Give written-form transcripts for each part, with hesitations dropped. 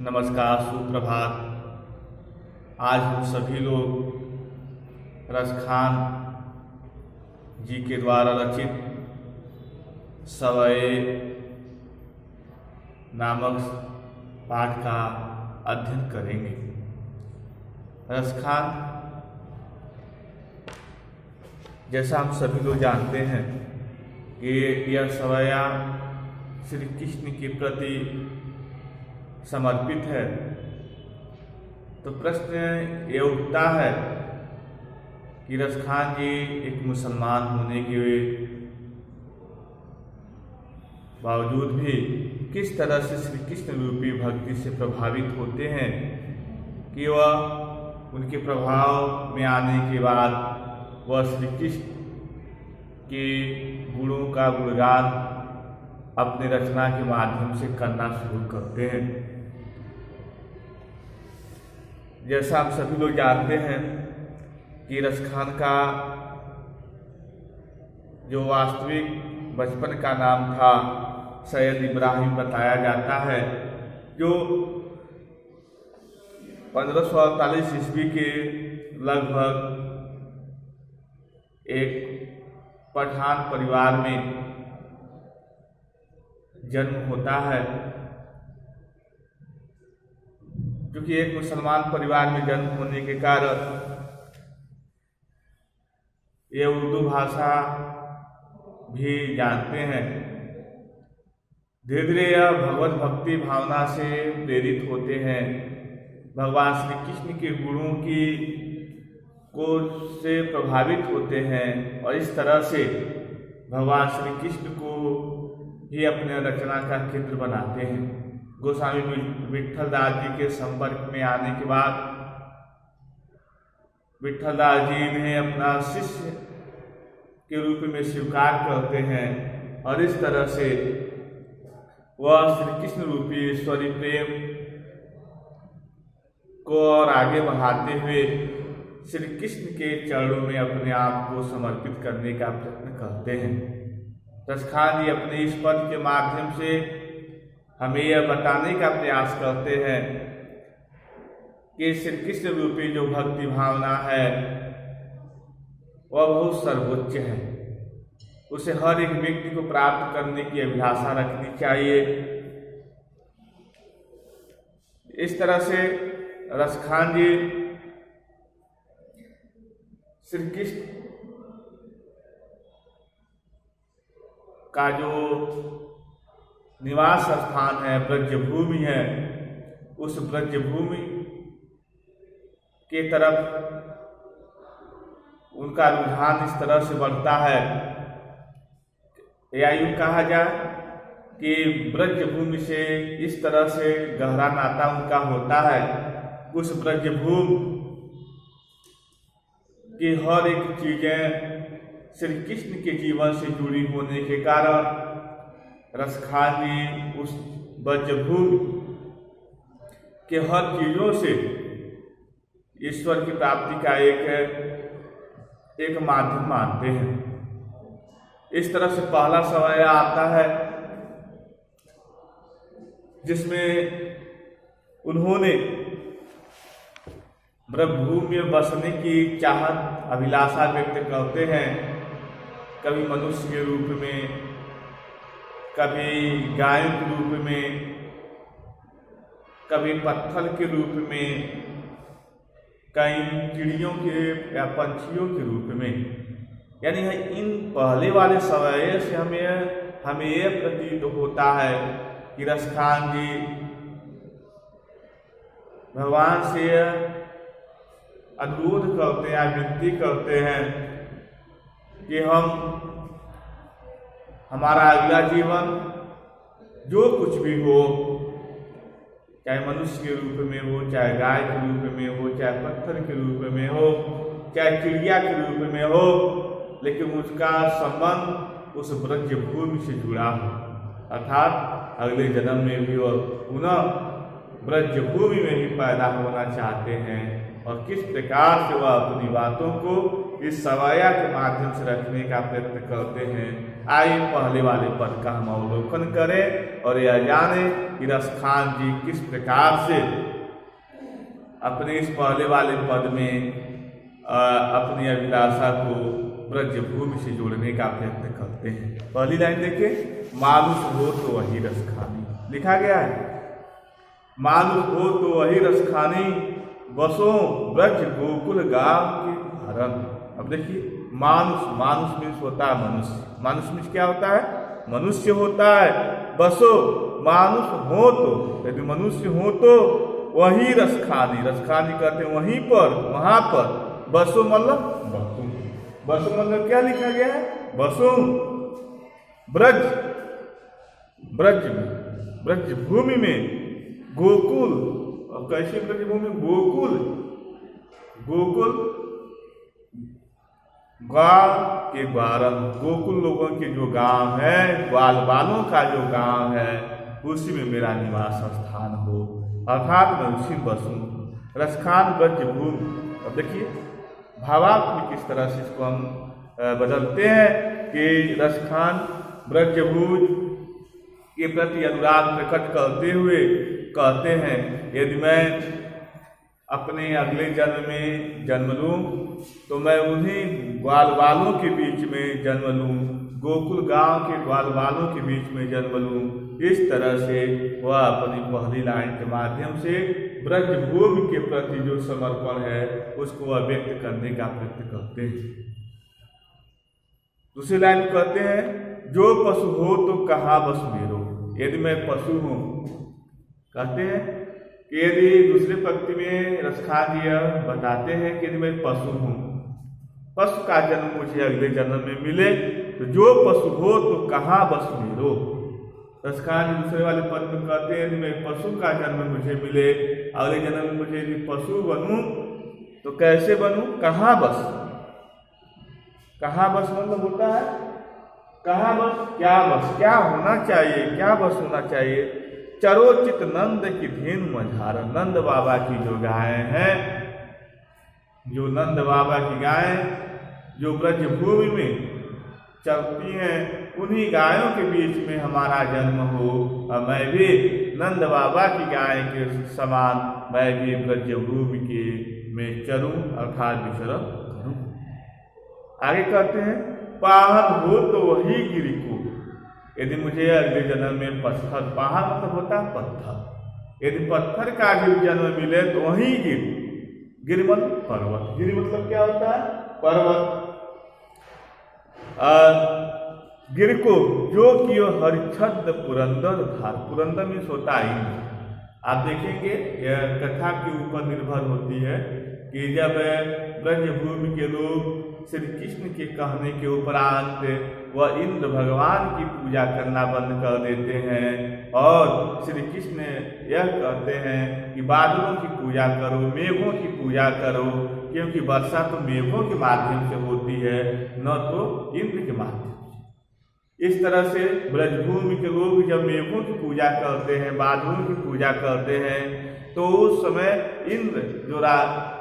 नमस्कार, सुप्रभात। आज हम सभी लोग रसखान जी के द्वारा रचित सवये नामक पाठ का अध्ययन करेंगे। रसखान, जैसा हम सभी लोग जानते हैं कि यह सवैया श्री कृष्ण के प्रति समर्पित है। तो प्रश्न ये उठता है कि रसखान जी एक मुसलमान होने के बावजूद भी किस तरह से श्री कृष्ण रूपी भक्ति से प्रभावित होते हैं कि वह उनके प्रभाव में आने के बाद वह श्री कृष्ण के गुणों का गुणगान अपने रचना के माध्यम से करना शुरू करते हैं। जैसा हम सभी लोग जानते हैं कि रसखान का जो वास्तविक बचपन का नाम था सैयद इब्राहिम बताया जाता है, जो 1548 ईस्वी के लगभग एक पठान परिवार में जन्म होता है। क्योंकि एक मुसलमान परिवार में जन्म होने के कारण ये उर्दू भाषा भी जानते हैं। धीरे धीरे यह भगवत भक्ति भावना से प्रेरित होते हैं, भगवान श्री कृष्ण के गुणों की को से प्रभावित होते हैं और इस तरह से भगवान श्री कृष्ण को ही अपने रचना का केंद्र बनाते हैं। गोस्वामी विट्ठल दास जी के संपर्क में आने के बाद विट्ठल दास जी इन्हें अपना शिष्य के रूप में स्वीकार करते हैं और इस तरह से वह श्री कृष्ण रूपी ईश्वरीय प्रेम को और आगे बढ़ाते हुए श्री कृष्ण के चरणों में अपने आप को समर्पित करने का प्रयत्न करते हैं। रसखान जी अपने इस पद के माध्यम से हमें यह बताने का प्रयास करते हैं कि श्री कृष्ण रूपी जो भक्ति भावना है वह बहुत सर्वोच्च है। उसे हर एक व्यक्ति को प्राप्त करने की अभिलाषा रखनी चाहिए। इस तरह से रसखान जी श्री कृष्ण का जो निवास स्थान है, ब्रजभूमि है, उस ब्रजभूमि के तरफ उनका रुझान इस तरह से बढ़ता है, या यूँ कहा जाए कि ब्रजभूमि से इस तरह से गहरा नाता उनका होता है। उस ब्रजभूमि की हर एक चीजें श्री कृष्ण के जीवन से जुड़ी होने के कारण रसखान जी उस ब्रजभूमि के हर चीजों से ईश्वर की प्राप्ति का एक माध्यम मानते हैं। इस तरह से पहला सवैया आता है जिसमें उन्होंने ब्रजभूमि में बसने की चाहत अभिलाषा व्यक्त करते हैं, कभी मनुष्य के रूप में, कभी गाय के रूप में, कभी पत्थर के रूप में, कई चिड़ियों के या पंछियों के रूप में। यानी इन पहले वाले सवैये से हमें यह प्रतीत होता है कि रसखान जी भगवान से अनुरोध करते हैं, विनती करते हैं कि हमारा अगला जीवन जो कुछ भी हो, चाहे मनुष्य के रूप में हो, चाहे गाय के रूप में हो, चाहे पत्थर के रूप में हो, चाहे चिड़िया के रूप में हो, लेकिन उसका संबंध उस ब्रजभूमि से जुड़ा हो, अर्थात अगले जन्म में भी और पुनः ब्रजभूमि में ही पैदा होना चाहते हैं। और किस प्रकार से वह अपनी बातों को इस सवैया के माध्यम से रखने का प्रयत्न करते हैं, आइए पहले वाले पद का हम अवलोकन करें और यह जाने कि रसखान जी किस प्रकार से अपने इस पहले वाले पद में अपनी अभिलाषा को ब्रजभूमि से जोड़ने का प्रयत्न करते हैं। पहली लाइन देखिए, मानुष हो तो वही रसखानी, लिखा गया है मानुष हो तो वही रसखानी, बसों ब्रज गोकुल गांव के हरण। अब देखिए, मानुष, मानुष मीन्स होता है मनुष्य, मानुष मीन्स क्या होता है? मनुष्य होता है। बसो, मानुष हो तो, यदि मनुष्य हो तो वही रसखानी, रसखानी कहते हैं वहीं पर, वहां पर। बसो मतलब बसु, बसु मतलब क्या लिखा गया है? बसु ब्रज, ब्रज में, ब्रज भूमि में, गोकुल। और कैसी ब्रज भूमि? गोकुल, गोकुल ग्वाल के ग्वारम, गोकुल लोगों के जो गांव है, ग्वाल बालों का जो गांव है, उसी में मेरा निवास स्थान हो, अर्थात मैं उसी बसूं। रसखान ब्रज भूमि। अब देखिए भावार्थ में किस तरह से इसको हम बदलते हैं कि रसखान ब्रजभूज के प्रति अनुराग प्रकट करते हुए कहते हैं, यदि मैं अपने अगले जन्म में जन्म लूँ तो मैं उन्हीं ग्वाल बालों के बीच में जन्म लूँ, गोकुल गांव के ग्वाल बालों के बीच में जन्म लूँ। इस तरह से वह अपनी पहली लाइन के माध्यम से ब्रजभूमि के प्रति जो समर्पण है उसको वह व्यक्त करने का प्रयत्न करते हैं। दूसरी लाइन कहते हैं, जो पशु हो तो कहाँ बस मेरो, यदि मैं पशु हूँ। कहते हैं कि यदि दूसरे पंक्ति में रसखान जी बताते हैं कि यदि मैं पशु हूँ, पशु का जन्म मुझे अगले जन्म में मिले, तो जो पशु हो तो कहाँ बस मेरो। रसखान जी दूसरे वाले पद में कहते हैं, यदि मैं पशु का जन्म मुझे मिले, अगले जन्म में मुझे यदि पशु बनूं तो कैसे बनूं? कहाँ बस, कहाँ बस मतलब होता है कहाँ बस, क्या बस, क्या होना चाहिए, क्या बस होना चाहिए। चरोचित नंद की धेनु मझार, नंद बाबा की जो गायें हैं, जो नंद बाबा की गायें जो ब्रजभूमि में चलती हैं, उन्हीं गायों के बीच में हमारा जन्म हो और मैं भी नंद बाबा की गाय के समान मैं भी ब्रजभूमि के में चरूं अर्थात विचरण करूं। आगे कहते हैं, पाहन हो तो वही गिरी को, यदि मुझे अगले जन्म में पत्थर, पाहन मतलब होता है पत्थर, यदि पत्थर का भी जन्म मिले तो वही गिर, गिर मतलब पर्वत, गिर मतलब क्या होता है? पर्वत। गिर को जो कियो हरिछद पुरंदर धार, पुरंदर में सोता ही। आप देखेंगे यह कथा के ऊपर निर्भर होती है कि जब ब्रजभूमि के लोग श्री कृष्ण के कहने के उपरांत वह इंद्र भगवान की पूजा करना बंद कर देते हैं और श्री कृष्ण यह कहते हैं कि बादलों की पूजा करो, मेघों की पूजा करो, क्योंकि वर्षा तो मेघों के माध्यम से होती है, न तो इंद्र के माध्यम से। इस तरह से ब्रजभूमि के लोग जब मेघों की पूजा करते हैं, बादलों की पूजा करते हैं, तो उस समय इंद्र जो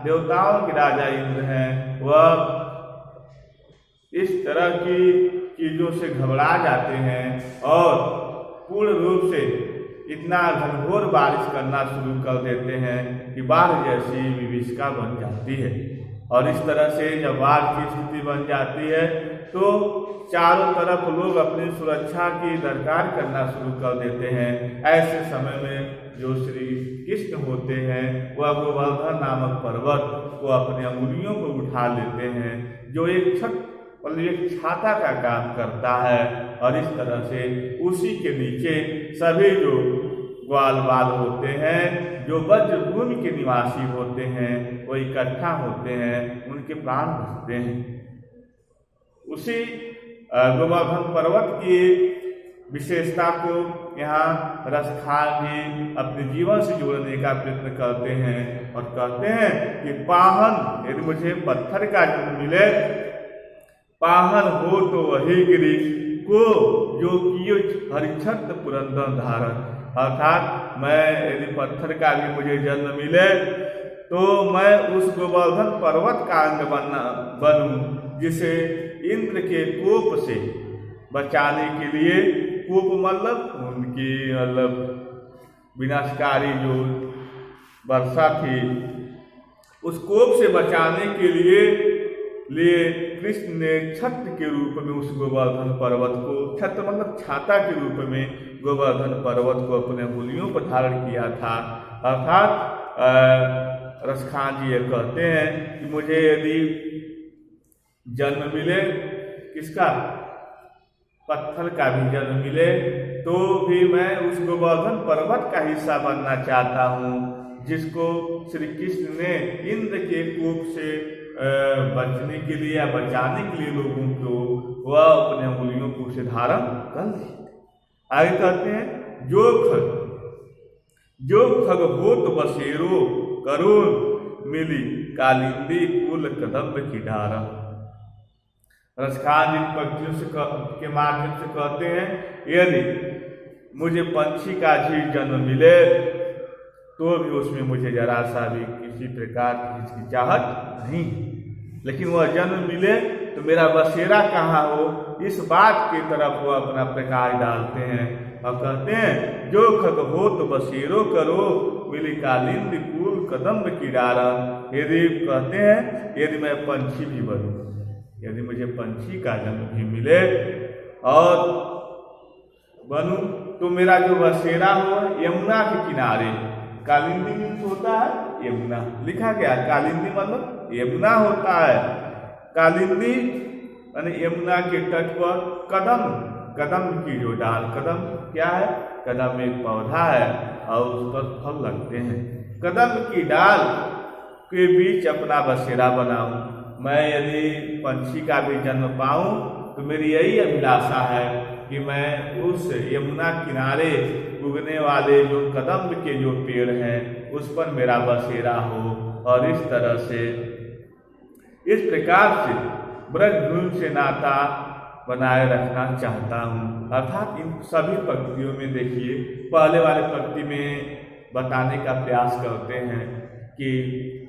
देवताओं के राजा इंद्र हैं, वह इस तरह की चीज़ों से घबरा जाते हैं और पूर्ण रूप से इतना घनघोर बारिश करना शुरू कर देते हैं कि बाढ़ जैसी विभीषिका बन जाती है। और इस तरह से जब बाढ़ की स्थिति बन जाती है तो चारों तरफ लोग अपनी सुरक्षा की दरकार करना शुरू कर देते हैं। ऐसे समय में जो श्री कृष्ण होते हैं वह गोवर्धन नामक पर्वत को अपनी अंगुलियों को उठा लेते हैं, जो एक छाता का काम करता है। और इस तरह से उसी के नीचे सभी जो ग्वाल बाल होते हैं, जो ब्रजभूमि के निवासी होते हैं, वो इकट्ठा होते हैं, उनके प्राण बचते हैं। उसी गोवर्धन पर्वत की विशेषता को यहाँ रसखान जी अपने जीवन से जोड़ने का प्रयत्न करते हैं और कहते हैं कि पाहन, यदि मुझे पत्थर का जन्म मिले, पाहन हो तो वही गिरी को जो कियो हरिछद पुरंदर धारण, अर्थात मैं यदि पत्थर का भी मुझे जन्म मिले तो मैं उस गोवर्धन पर्वत का अंग बनूं, जिसे इंद्र के कोप से बचाने के लिए कोप मतलब उनकी विनाशकारी जो वर्षा थी उस कोप से बचाने के लिए कृष्ण ने छत्र के रूप में उस गोवर्धन पर्वत को, छत्र मतलब छाता के रूप में गोवर्धन पर्वत को अपने अंगुलियों पर धारण किया था। अर्थात रसखान जी ये कहते हैं कि मुझे यदि जन्म मिले, किसका, पत्थर का भी जन्म मिले, तो भी मैं उस गोवर्धन पर्वत का हिस्सा बनना चाहता हूँ जिसको श्री कृष्ण ने इंद्र के कोप से बचने के लिए या बचाने के लिए लोगों को वह अपने अंगुलियों को उसे धारण कर ले। आगे कहते हैं जो खग होत बसेरो करुण मिली कालिंदी कुल कदम्ब की डारा। रसखान इन पंक्तियों के माध्यम से कहते हैं यदि मुझे पंछी का भी जन्म मिले तो भी उसमें मुझे जरा सा भी किसी प्रकार की हिचकिचाहट नहीं, लेकिन वह जन्म मिले तो मेरा बसेरा कहाँ हो, इस बात की तरफ वह अपना प्रकाश डालते हैं और कहते हैं जो खग हो तो बसेरो करो मिली कालिंद कुल कदम्ब की डारा। यदि कहते हैं यदि मैं पंछी भी बनूं, यदि मुझे पंछी का जन्म भी मिले और बनूं तो मेरा जो बसेरा हो यमुना के किनारे, कालिंदी मीन्स होता है यमुना, लिखा गया कालिंदी मतलब यमुना होता है। कालिंदी यानी यमुना के तट पर कदम की जो डाल, कदम क्या है, कदम एक पौधा है और उस पर फल लगते हैं, कदम की डाल के बीच अपना बसेरा बनाऊं। मैं यदि पंछी का भी जन्म पाऊं तो मेरी यही अभिलाषा है कि मैं उस यमुना किनारे उगने वाले जो कदम्ब के जो पेड़ हैं उस पर मेरा बसेरा हो और इस तरह से इस प्रकार से ब्रजभूमि से नाता बनाए रखना चाहता हूँ। अर्थात इन सभी पंक्तियों में देखिए पहले वाले पंक्ति में बताने का प्रयास करते हैं कि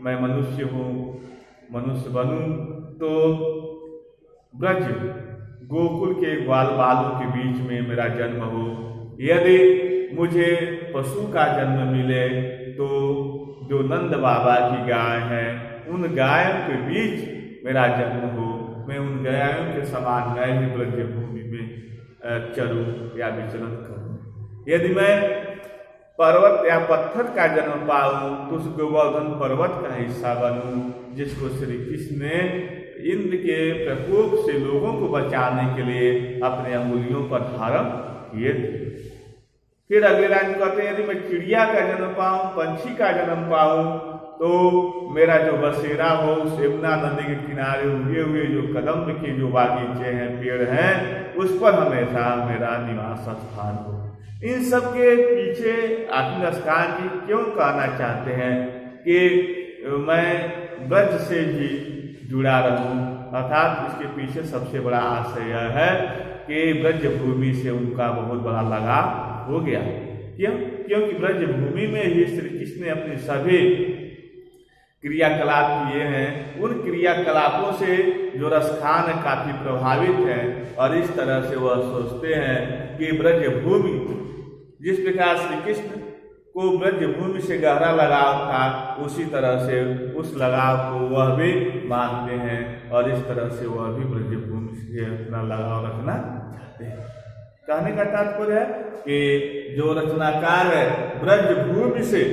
मैं मनुष्य हूँ, मनुष्य बनूं तो ब्रज गोकुल के ग्वाल बालों के बीच में मेरा जन्म हो। यदि मुझे पशु का जन्म मिले तो जो नंद बाबा की गाय है उन गायों के बीच मेरा जन्म हो, मैं उन गायों के समान मैं भी ब्रज भूमि में चरूं या विचरण करूं। यदि मैं पर्वत या पत्थर का जन्म पाऊं तो उस गोवर्धन पर्वत का हिस्सा बनूं जिसको श्री कृष्ण ने इंद्र के प्रकोप से लोगों को बचाने के लिए अपने अंगुलियों पर धारण किए थे। फिर अगले लाइन कहते हैं यदि मैं चिड़िया का जन्म पाऊं, पंछी का जन्म पाऊं तो मेरा जो बसेरा हो उस यमुना नदी के किनारे उगे हुए जो कदम्ब के जो बागीचे हैं, पेड़ हैं, उस पर हमेशा मेरा निवास स्थान हो। इन सब के पीछे आत्म रसखान जी क्यों कहना चाहते हैं कि मैं ब्रज से भी जुड़ा रहूं, अर्थात इसके पीछे सबसे बड़ा आशय यह है कि ब्रज भूमि से उनका बहुत बड़ा लगाव हो गया। क्योंकि ब्रज भूमि में ही श्री कृष्ण ने अपने सभी क्रियाकलाप किए हैं। उन क्रियाकलापों से जो रसखान काफी प्रभावित हैं और इस तरह से वह सोचते हैं कि ब्रज भूमि, जिस प्रकार श्री कृष्ण को ब्रज भूमि से गहरा लगाव था उसी तरह से उस लगाव को वह भी मानते हैं और इस तरह से वह भी ब्रज भूमि से अपना लगाव रखना चाहते हैं। कहने का तात्पर्य है कि जो रचनाकार है ब्रज भूमि से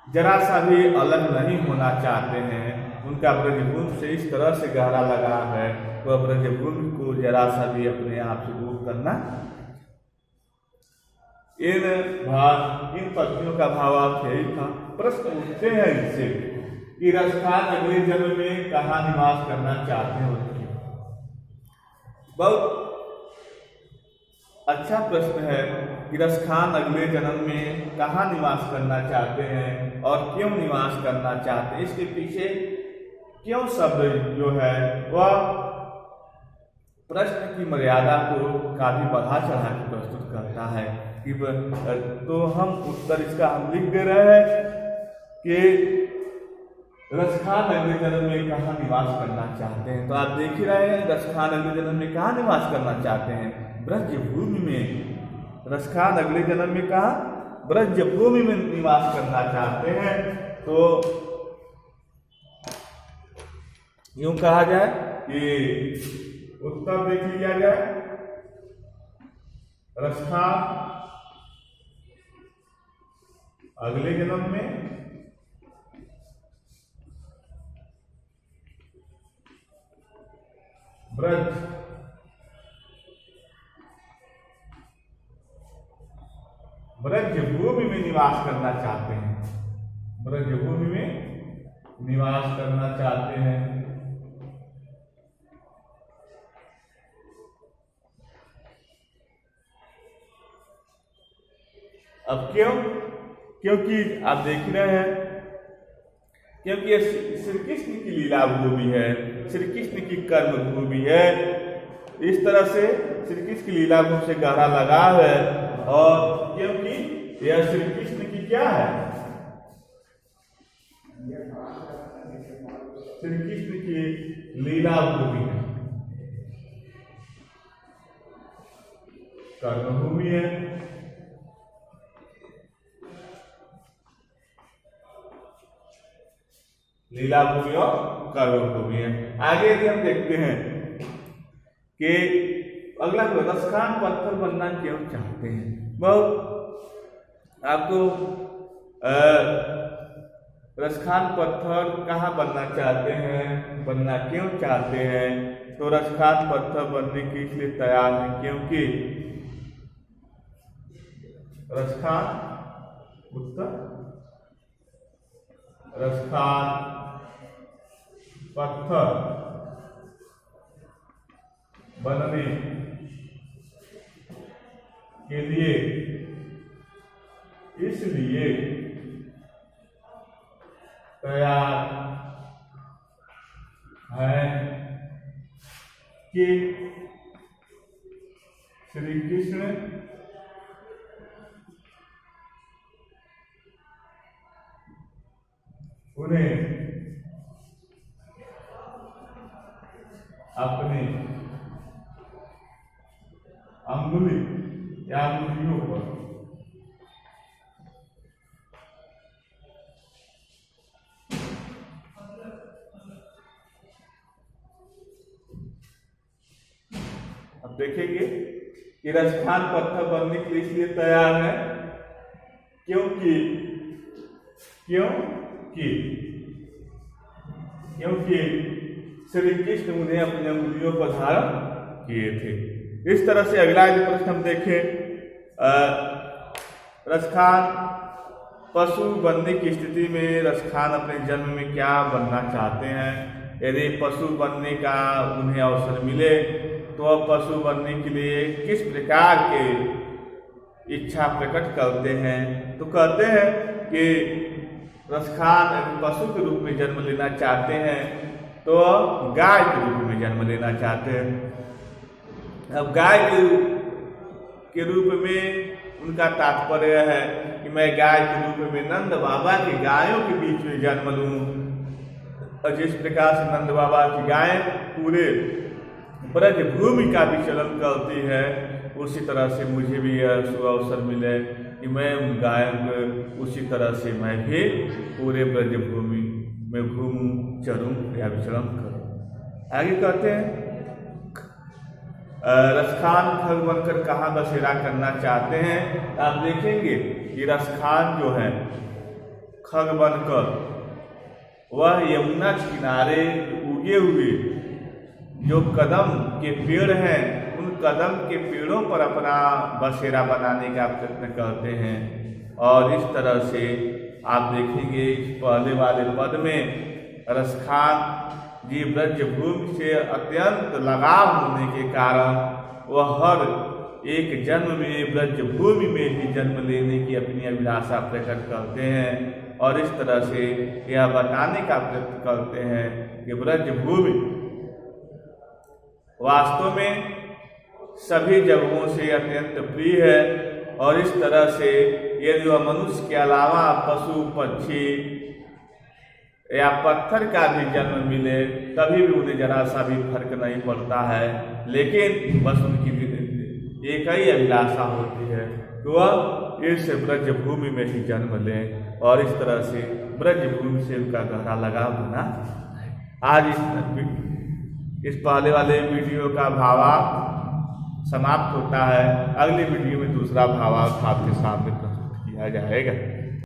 जरा सा भी अलग नहीं होना चाहते हैं, उनका ब्रजभूमि से इस तरह से गहरा लगाव है वह ब्रजभूमि को जरा सा भी अपने आप से दूर करना। इन पत्नियों का भावार्थ यही था। प्रश्न उठते हैं इससे कि रसखान अगले जन्म में कहाँ निवास करना चाहते हो। बहुत अच्छा प्रश्न है कि रसखान अगले जन्म में कहाँ निवास करना चाहते हैं और क्यों निवास करना चाहते हैं। इसके पीछे क्यों शब्द जो है वह प्रश्न की मर्यादा को काफी बढ़ा चढ़ा के प्रस्तुत करता है कि तो हम उत्तर इसका हम लिख दे रहे हैं कि रसखान अगले जन्म में कहाँ निवास करना चाहते हैं? तो आप देख ही रहे हैं, रसखान अगले जन्म में कहाँ निवास करना चाहते हैं? ब्रजभूमि में। रसखान अगले जन्म में कहाँ? ब्रजभूमि में निवास करना चाहते हैं। तो यूं कहा जाए कि उत्तर देख लिया जाए, रसखान अगले जन्म में ब्रजभूमि में निवास करना चाहते हैं। ब्रजभूमि में निवास करना चाहते हैं। अब क्यों? क्योंकि आप देख रहे हैं, क्योंकि ये श्री कृष्ण की लीला भूमि है, श्री कृष्ण की कर्म भूमि है। इस तरह से श्री कृष्ण की लीला भूमि से गहरा लगाव है, और क्योंकि यह श्री कृष्ण की क्या है? श्री कृष्ण की लीला भूमि है, कर्म भूमि है। लीला भूमि और कर्म भूमि है। आगे यदि हम देखते हैं कि अगला रसखान पत्थर बनना क्यों चाहते हैं? बहुत आपको रसखान पत्थर कहाँ बनना चाहते हैं, बनना क्यों चाहते हैं? तो रसखान पत्थर बनने के इसलिए तैयार है क्योंकि रसखान उत्तर रसखान पत्थर बनने के लिए इसलिए तैयार है कि श्री कृष्ण उन्हें अपने अंगुली या अंगुलियों पर अब देखेंगे कि रसखान पत्थर बनने के लिए इसलिए तैयार है क्योंकि श्री कृष्ण उन्हें अपने अंगुलियों पर धारण किए थे। इस तरह से अगला जो प्रश्न हम देखें, रसखान पशु बनने की स्थिति में रसखान अपने जन्म में क्या बनना चाहते हैं? यदि पशु बनने का उन्हें अवसर मिले तो वह पशु बनने के लिए किस प्रकार के इच्छा प्रकट करते हैं? तो कहते हैं कि रसखान पशु के रूप में जन्म लेना चाहते हैं तो गाय के रूप में जन्म लेना चाहते हैं। अब गाय के रूप में उनका तात्पर्य है कि मैं गाय के रूप में नंद बाबा की गायों के बीच में जन्म लूं, और जिस प्रकार से नंद बाबा की गाय पूरे ब्रजभूमि का विचलन करती है, उसी तरह से मुझे भी यह अवसर मिले कि मैं उन गायों को उसी तरह से मैं भी पूरे ब्रजभूमि में घूमूं, चरूं या विचरण करूं। आगे कहते हैं, रसखान खग बनकर कहाँ बसेरा करना चाहते हैं? आप देखेंगे कि रसखान जो है खग बनकर वह यमुना किनारे उगे हुए जो कदम के पेड़ हैं, उन कदम के पेड़ों पर अपना बसेरा बनाने का प्रयत्न करते हैं। और इस तरह से आप देखेंगे इस पहले वाले पद में रसखान जी ब्रजभूमि से अत्यंत लगाव होने के कारण वह हर एक जन्म में ब्रजभूमि में ही जन्म लेने की अपनी अभिलाषा प्रकट करते हैं, और इस तरह से यह बताने का प्रयत्न करते हैं कि ब्रजभूमि वास्तव में सभी जगहों से अत्यंत प्रिय है। और इस तरह से यदि वह मनुष्य के अलावा पशु पक्षी या पत्थर का भी जन्म मिले तभी भी उन्हें जरा सा भी फर्क नहीं पड़ता है, लेकिन बस उनकी एक ही अभिलाषा होती है कि वह इस ब्रज भूमि में ही जन्म लें और इस तरह से ब्रज भूमि से उनका गहरा लगाव बना। आज इस पहले वाले वीडियो का भावार्थ समाप्त होता है। अगले वीडियो में दूसरा भावार्थ आपके सामने प्रस्तुत किया जाएगा।